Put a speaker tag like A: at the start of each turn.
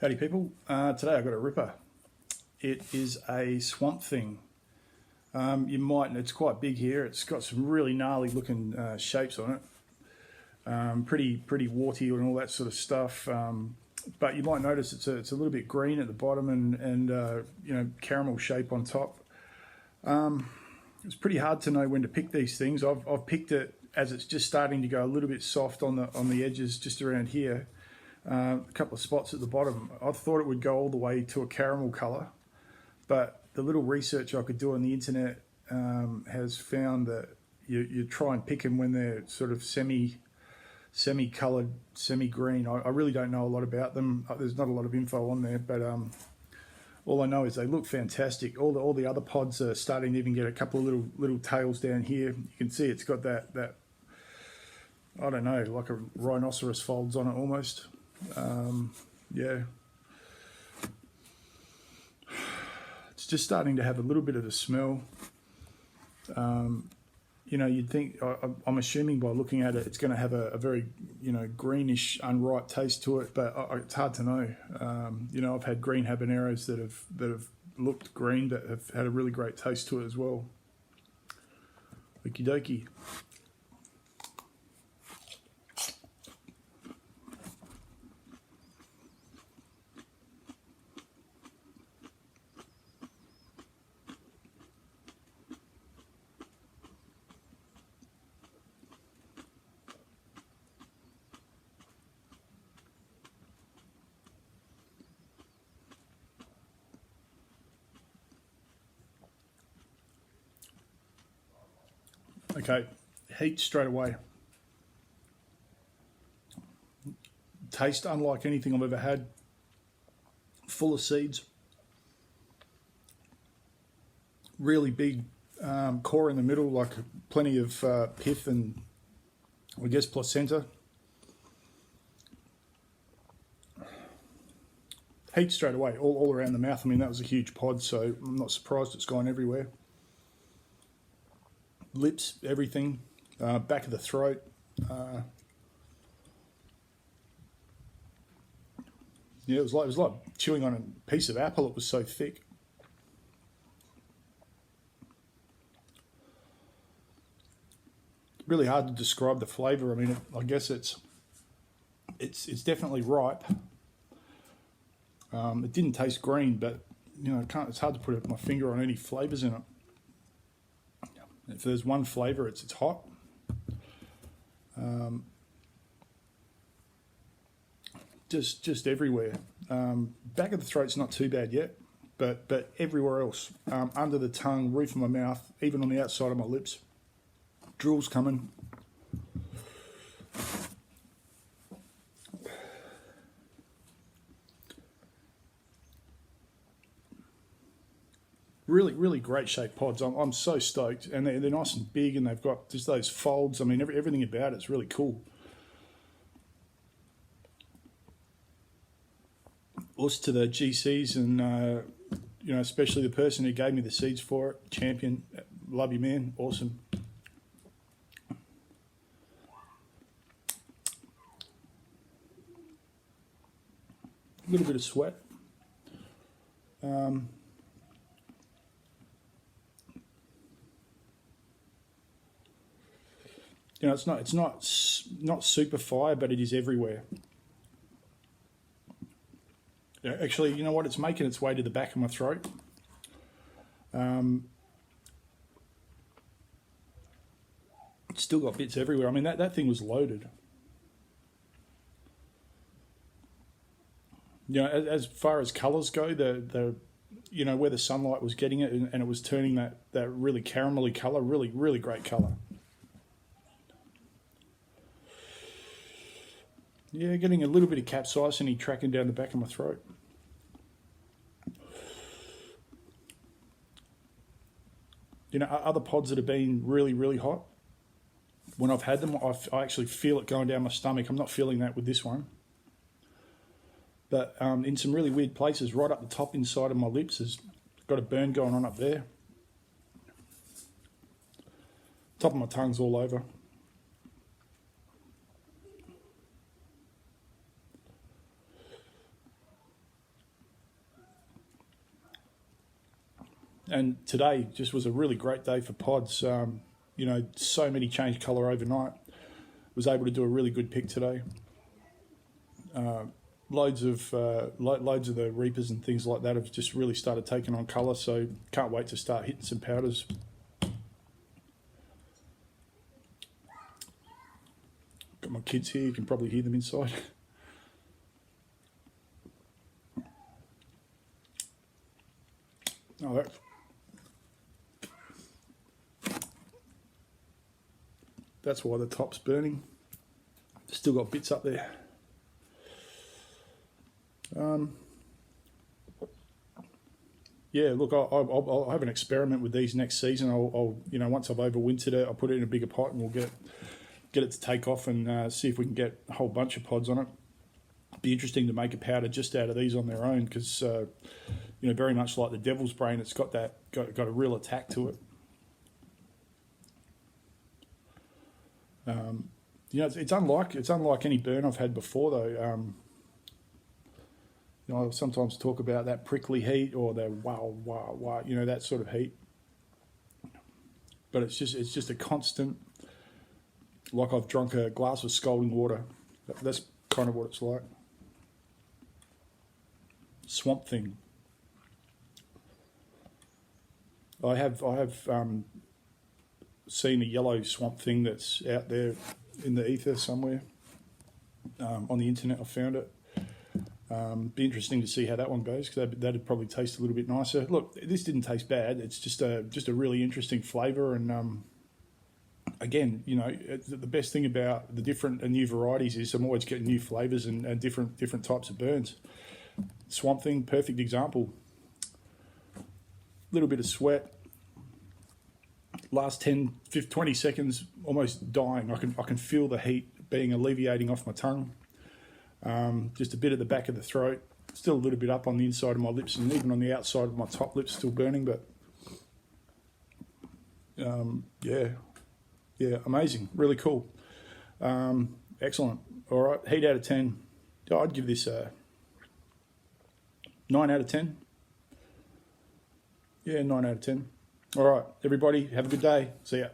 A: Howdy people, today I've got a ripper. It is a swamp thing. It's quite big here, it's got some really gnarly looking shapes on it. Pretty warty and all that sort of stuff. But you might notice it's a little bit green at the bottom and caramel shape on top. It's pretty hard to know when to pick these things. I've picked it as it's just starting to go a little bit soft on the edges just around here. A couple of spots at the bottom. I thought it would go all the way to a caramel colour, but the little research I could do on the internet has found that you try and pick them when they're sort of semi-coloured, semi-green. I really don't know a lot about them. There's not a lot of info on there, but all I know is they look fantastic. All the other pods are starting to even get a couple of little tails down here. You can see it's got that I don't know, like a rhinoceros folds on it almost. Yeah, it's just starting to have a little bit of a smell. You'd think, I'm assuming by looking at it, it's going to have a very, greenish, unripe taste to it, but it's hard to know. I've had green habaneros that have looked green that have had a really great taste to it as well. Okie dokie. Okay, heat straight away. Taste unlike anything I've ever had. Full of seeds. Really big core in the middle, like plenty of pith and I guess placenta. Heat straight away, all around the mouth. I mean, that was a huge pod, so I'm not surprised it's gone everywhere. Lips, everything, back of the throat. Yeah, it was like chewing on a piece of apple. It was so thick. Really hard to describe the flavour. I mean, I guess it's definitely ripe. It didn't taste green, but it's hard to put my finger on any flavours in it. If there's one flavour, it's hot. Just everywhere. Back of the throat's not too bad yet, but everywhere else, under the tongue, roof of my mouth, even on the outside of my lips, drool's coming. Really great shaped pods. I'm so stoked, and they're nice and big, and they've got just those folds. I mean, everything about it's really cool. Also to the GCs and especially the person who gave me the seeds for it, champion. Love you, man. Awesome. A little bit of sweat. It's not super fire, but it is everywhere. Actually, you know what? It's making its way to the back of my throat. It's still got bits everywhere. I mean, that thing was loaded. As far as colours go, the where the sunlight was getting it, and it was turning that really caramelly colour, really great colour. Yeah, getting a little bit of capsaicin tracking down the back of my throat. Other pods that have been really hot, when I've had them, I actually feel it going down my stomach. I'm not feeling that with this one. But in some really weird places, right up the top inside of my lips, has got a burn going on up there. Top of my tongue's all over. And today just was a really great day for pods. You know, so many changed colour overnight. Was able to do a really good pick today. Loads of the reapers and things like that have just really started taking on colour, so can't wait to start hitting some powders. Got my kids here, you can probably hear them inside. Oh, that's why the top's burning. Still got bits up there. Yeah, look, I'll have an experiment with these next season. I'll you know, once I've overwintered it, I'll put it in a bigger pot and we'll get it to take off and see if we can get a whole bunch of pods on it. Be interesting to make a powder just out of these on their own because you know, very much like the devil's brain, it's got a real attack to it. You know, it's unlike any burn I've had before though. You know, I sometimes talk about that prickly heat or the wow, you know, that sort of heat. But it's just a constant, like I've drunk a glass of scalding water. That's kind of what it's like. Swamp Thing. I have seen a yellow Swamp Thing that's out there in the ether somewhere. On the internet I found it. Be interesting to see how that one goes because that'd probably taste a little bit nicer. Look, this didn't taste bad. It's just a really interesting flavour, and again, you know, the best thing about the different and new varieties is I'm always getting new flavours and different types of burns. Swamp Thing, perfect example. Little bit of sweat. Last 10, 15, 20 seconds, almost dying. I can feel the heat being alleviating off my tongue. Just a bit at the back of the throat, still a little bit up on the inside of my lips and even on the outside of my top lips still burning, but yeah, amazing, really cool. Excellent. All right, heat out of 10. I'd give this a 9 out of 10. Yeah, 9 out of 10. All right, everybody, have a good day. See ya.